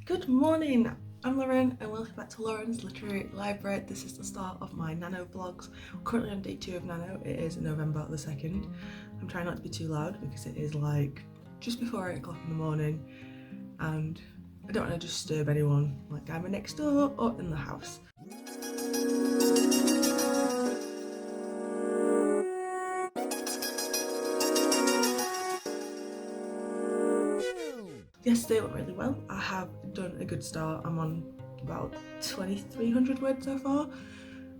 Good morning, I'm Lauren and welcome back to Lauren's Literary Library. This is the start of my Nano vlogs. We're currently on day 2 of Nano. It is November the 2nd. I'm trying not to be too loud because it is like just before 8 o'clock in the morning and I don't want to disturb anyone like either next door or in the house. Yesterday went really well. I have done a good start. I'm on about 2,300 words so far.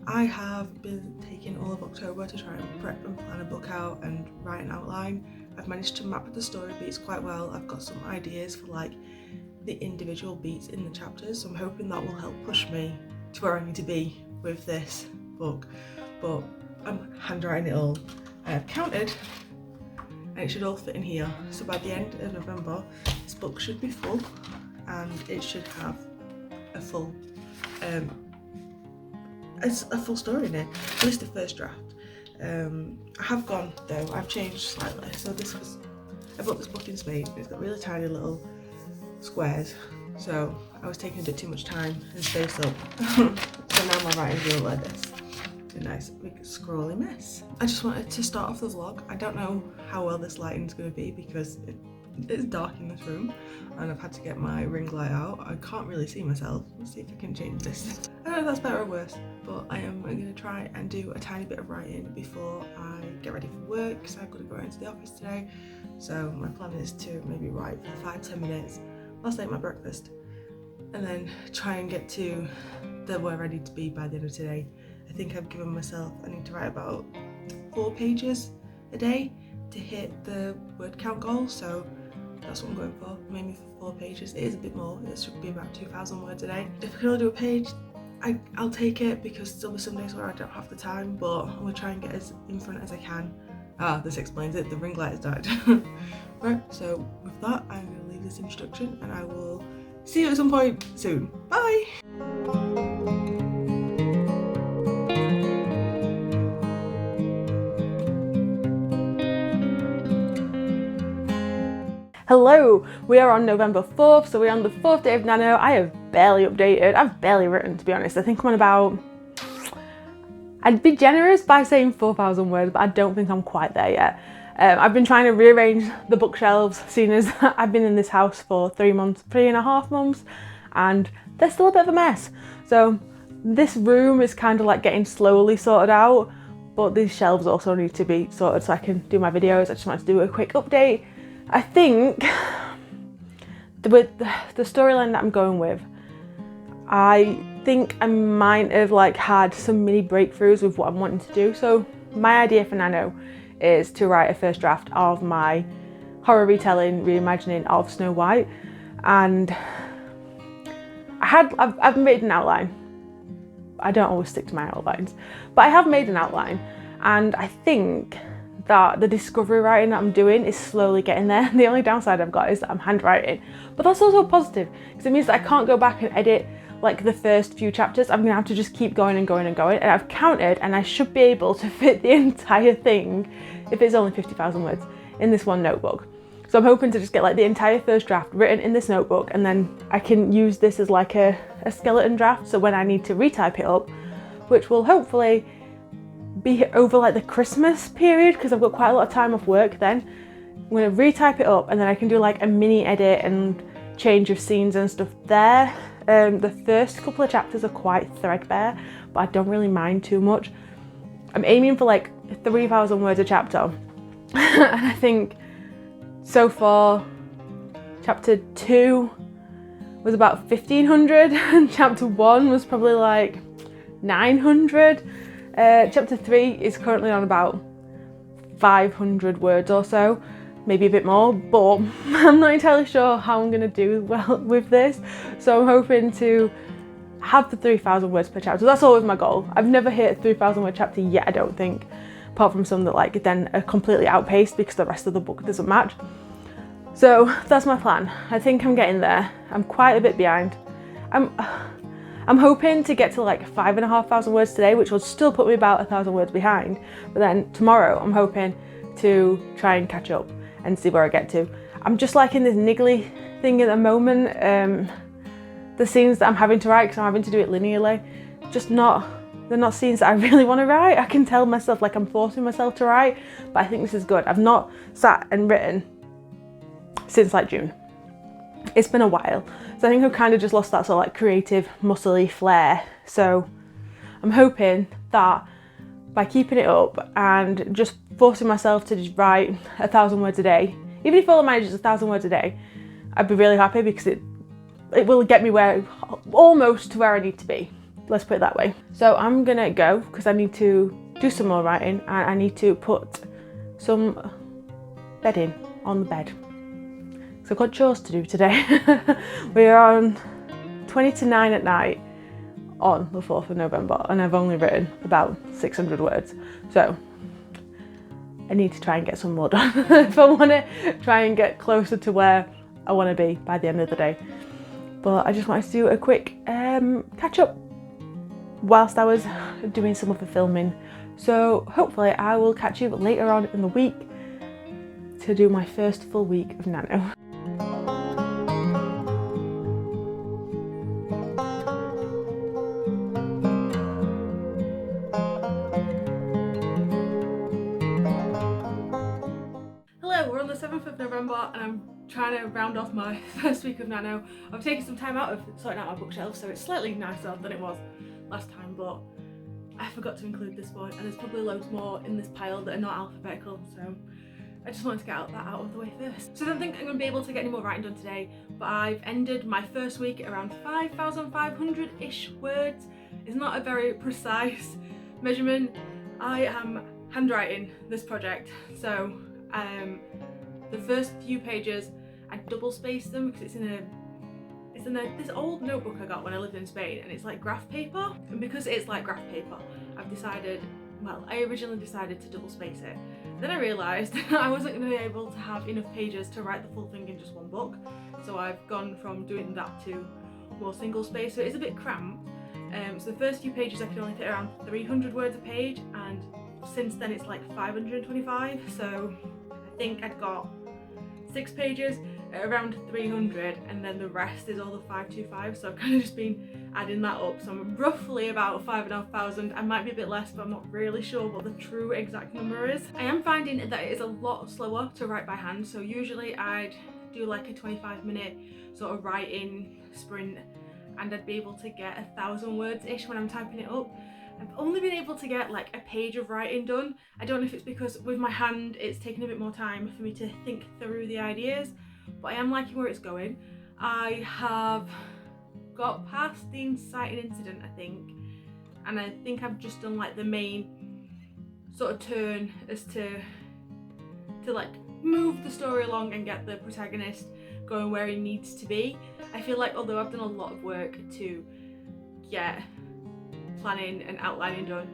I have been taking all of October to try and prep and plan a book out and write an outline. I've managed to map the story beats quite well. I've got some ideas for like the individual beats in the chapters, so I'm hoping that will help push me to where I need to be with this book. But I'm handwriting it all. I have counted and it should all fit in here. So by the end of November, this book should be full and it should have a full story in it, at least the first draft. I have gone though, I've changed slightly. So I bought this book in Spain. It's got really tiny little squares, so I was taking a bit too much time and space up. So now my writing's real like this. A nice big scrolly mess. I just wanted to start off the vlog. I don't know how well this lighting's going to be because it's dark in this room and I've had to get my ring light out. I can't really see myself. Let's see if I can change this. I don't know if that's better or worse, but I am going to try and do a tiny bit of writing before I get ready for work because I've got to go into the office today. So my plan is to maybe write for 5-10 minutes whilst I eat my breakfast and then try and get to where I need to be by the end of today. I think I've given myself, I need to write about 4 pages a day to hit the word count goal, so that's what I'm going for, mainly for 4 pages. It is a bit more, it should be about 2,000 words a day. If I can only do a page, I'll take it because there'll be some days where I don't have the time, but I'm going to try and get as in front as I can. This explains it, the ring light has died. Right, so with that, I'm going to leave this introduction and I will see you at some point soon. Bye! Hello, we are on November 4th, so we're on the 4th day of Nano. I have barely updated, I've barely written to be honest. I think I'm on about, I'd be generous by saying 4,000 words, but I don't think I'm quite there yet. I've been trying to rearrange the bookshelves, seeing as I've been in this house for 3.5 months, and they're still a bit of a mess. So this room is kind of like getting slowly sorted out, but these shelves also need to be sorted so I can do my videos. I just wanted to do a quick update. I think with the storyline that I'm going with, I think I might have like had some mini breakthroughs with what I'm wanting to do. So my idea for Nano is to write a first draft of my horror retelling, reimagining of Snow White, and I've made an outline. I don't always stick to my outlines, but I have made an outline, and I think that the discovery writing that I'm doing is slowly getting there. The only downside I've got is that I'm handwriting, but that's also positive because it means that I can't go back and edit like the first few chapters. I'm gonna have to just keep going and going and going, and I've counted and I should be able to fit the entire thing, if it's only 50,000 words, in this one notebook. So I'm hoping to just get like the entire first draft written in this notebook, and then I can use this as like a skeleton draft, so when I need to retype it up, which will hopefully be over like the Christmas period because I've got quite a lot of time off work then, I'm going to retype it up and then I can do like a mini edit and change of scenes and stuff there. The first couple of chapters are quite threadbare, but I don't really mind too much. I'm aiming for like 3,000 words a chapter and I think so far chapter 2 was about 1,500 and chapter 1 was probably like 900. Chapter 3 is currently on about 500 words or so, maybe a bit more, but I'm not entirely sure how I'm going to do well with this. So I'm hoping to have the 3,000 words per chapter. That's always my goal. I've never hit a 3,000 word chapter yet, I don't think, apart from some that like then are completely outpaced because the rest of the book doesn't match. So that's my plan. I think I'm getting there. I'm quite a bit behind. I'm hoping to get to like 5,500 words today, which will still put me about 1,000 words behind. But then tomorrow I'm hoping to try and catch up and see where I get to. I'm just like in this niggly thing at the moment. the scenes that I'm having to write, because I'm having to do it linearly, they're not scenes that I really want to write. I can tell myself like I'm forcing myself to write, but I think this is good. I've not sat and written since like June. It's been a while. So I think I've kind of just lost that sort of like creative, muscly flair. So I'm hoping that by keeping it up and just forcing myself to just write 1,000 words a day, even if all I manage is 1,000 words a day, I'd be really happy, because it will get me almost to where I need to be. Let's put it that way. So I'm gonna go, because I need to do some more writing, and I need to put some bedding on the bed. So I've got chores to do today. We are on 20 to 9 at night on the 4th of November, and I've only written about 600 words. So I need to try and get some more done if I want to try and get closer to where I want to be by the end of the day. But I just wanted to do a quick catch up whilst I was doing some of the filming. So hopefully I will catch you later on in the week to do my first full week of Nano. Hello, we're on the 7th of November and I'm trying to round off my first week of Nano. I've taken some time out of sorting out my bookshelf, so it's slightly nicer than it was last time, but I forgot to include this one, and there's probably loads more in this pile that are not alphabetical, so I just wanted to get that out of the way first. So I don't think I'm going to be able to get any more writing done today, but I've ended my first week at around 5,500-ish words. It's not a very precise measurement. I am handwriting this project, so the first few pages I double spaced them because it's in this old notebook I got when I lived in Spain, and it's like graph paper, and because it's like graph paper, I originally decided to double space it. Then I realised I wasn't going to be able to have enough pages to write the full thing in just one book, so I've gone from doing that to more single space, so it's a bit cramped. So the first few pages I could only fit around 300 words a page, and since then it's like 525, so I think I'd got 6 pages at around 300, and then the rest is all the 525, so I've kind of just been adding that up, so I'm roughly about 5,500. I might be a bit less, but I'm not really sure what the true exact number is. I am finding that it is a lot slower to write by hand, so usually I'd do like a 25-minute sort of writing sprint and I'd be able to get 1,000 words-ish when I'm typing it up. I've only been able to get like a page of writing done. I don't know if it's because with my hand it's taken a bit more time for me to think through the ideas, but I am liking where it's going. I have got past the inciting incident, I think, and I think I've just done like the main sort of turn as to like move the story along and get the protagonist going where he needs to be. I feel like although I've done a lot of work to get planning and outlining done,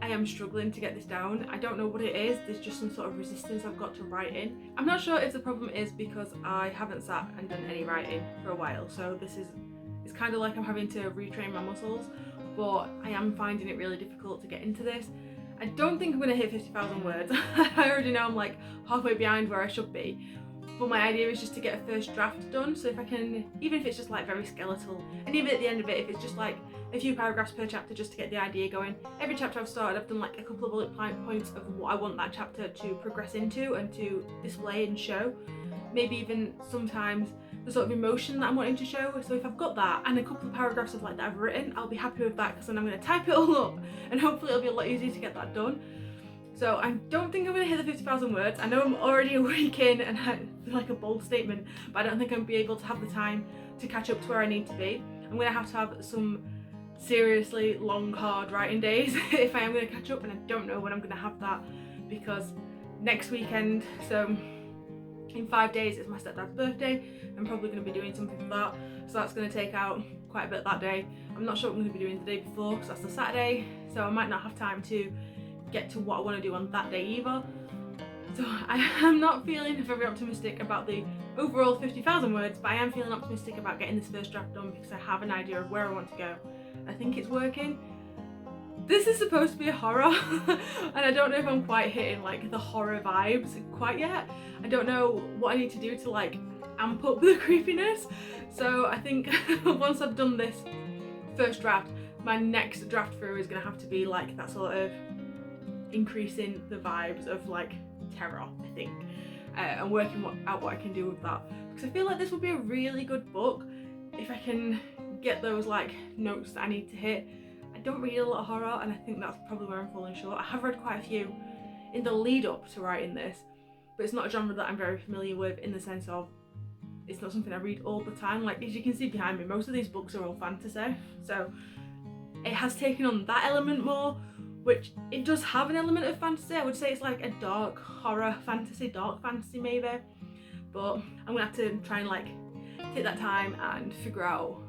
I am struggling to get this down. I don't know what it is. There's just some sort of resistance I've got to writing. I'm not sure if the problem is because I haven't sat and done any writing for a while, so it's kind of like I'm having to retrain my muscles, but I am finding it really difficult to get into this. I don't think I'm going to hit 50,000 words. I already know I'm like halfway behind where I should be, but my idea is just to get a first draft done, so if I can, even if it's just like very skeletal, and even at the end of it, if it's just like a few paragraphs per chapter just to get the idea going. Every chapter I've started, I've done like a couple of bullet points of what I want that chapter to progress into and to display and show. Maybe even sometimes the sort of emotion that I'm wanting to show. So if I've got that and a couple of paragraphs of like that I've written, I'll be happy with that, because then I'm going to type it all up and hopefully it'll be a lot easier to get that done. So I don't think I'm going to hit the 50,000 words. I know I'm already a week in and I feel like a bold statement, but I don't think I'm going to be able to have the time to catch up to where I need to be. I'm going to have some seriously long, hard writing days if I am going to catch up, and I don't know when I'm going to have that, because next weekend, so in 5 days, is my stepdad's birthday. I'm probably going to be doing something for that, so that's going to take out quite a bit that day. I'm not sure what I'm going to be doing the day before, because that's the Saturday, so I might not have time to get to what I want to do on that day either. So I am not feeling very optimistic about the overall 50,000 words, but I am feeling optimistic about getting this first draft done because I have an idea of where I want to go. I think it's working. This is supposed to be a horror and I don't know if I'm quite hitting like the horror vibes quite yet. I don't know what I need to do to like amp up the creepiness. So I think once I've done this first draft, my next draft through is going to have to be like that sort of increasing the vibes of like terror, I think, and working out what I can do with that, because I feel like this would be a really good book if I can get those like notes that I need to hit. I don't read a lot of horror, and I think that's probably where I'm falling short. I have read quite a few in the lead up to writing this, but it's not a genre that I'm very familiar with, in the sense of it's not something I read all the time. Like, as you can see behind me, most of these books are all fantasy, so it has taken on that element more, which it does have an element of fantasy. I would say it's like a dark horror fantasy, dark fantasy maybe, but I'm gonna have to try and like take that time and figure out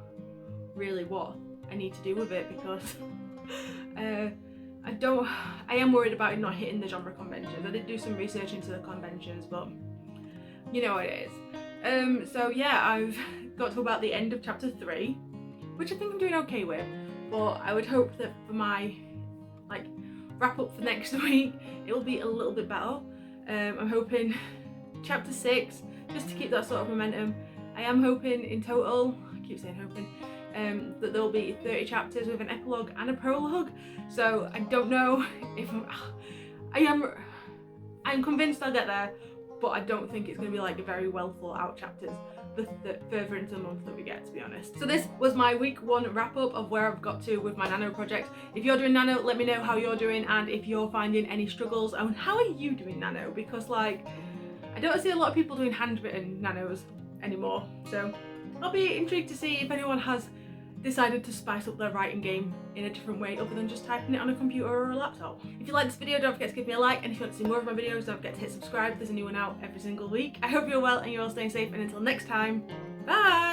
really what I need to do with it, because I am worried about it not hitting the genre conventions. I did do some research into the conventions, but you know what it is. So yeah, I've got to about the end of chapter 3, which I think I'm doing okay with, but I would hope that for my like wrap up for next week it will be a little bit better. I'm hoping chapter 6, just to keep that sort of momentum. I am hoping in total, I keep saying hoping, that there will be 30 chapters with an epilogue and a prologue. So I don't know if I'm convinced I'll get there, but I don't think it's going to be like a very well thought out chapters the further into the month that we get, to be honest. So this was my week 1 wrap up of where I've got to with my Nano project. If you're doing Nano, let me know how you're doing, and if you're finding any struggles, and how are you doing Nano, because like I don't see a lot of people doing handwritten Nanos anymore. So I'll be intrigued to see if anyone has decided to spice up their writing game in a different way other than just typing it on a computer or a laptop. If you like this video, don't forget to give me a like, and if you want to see more of my videos, don't forget to hit subscribe. There's a new one out every single week. I hope you're well and you're all staying safe, and until next time, bye!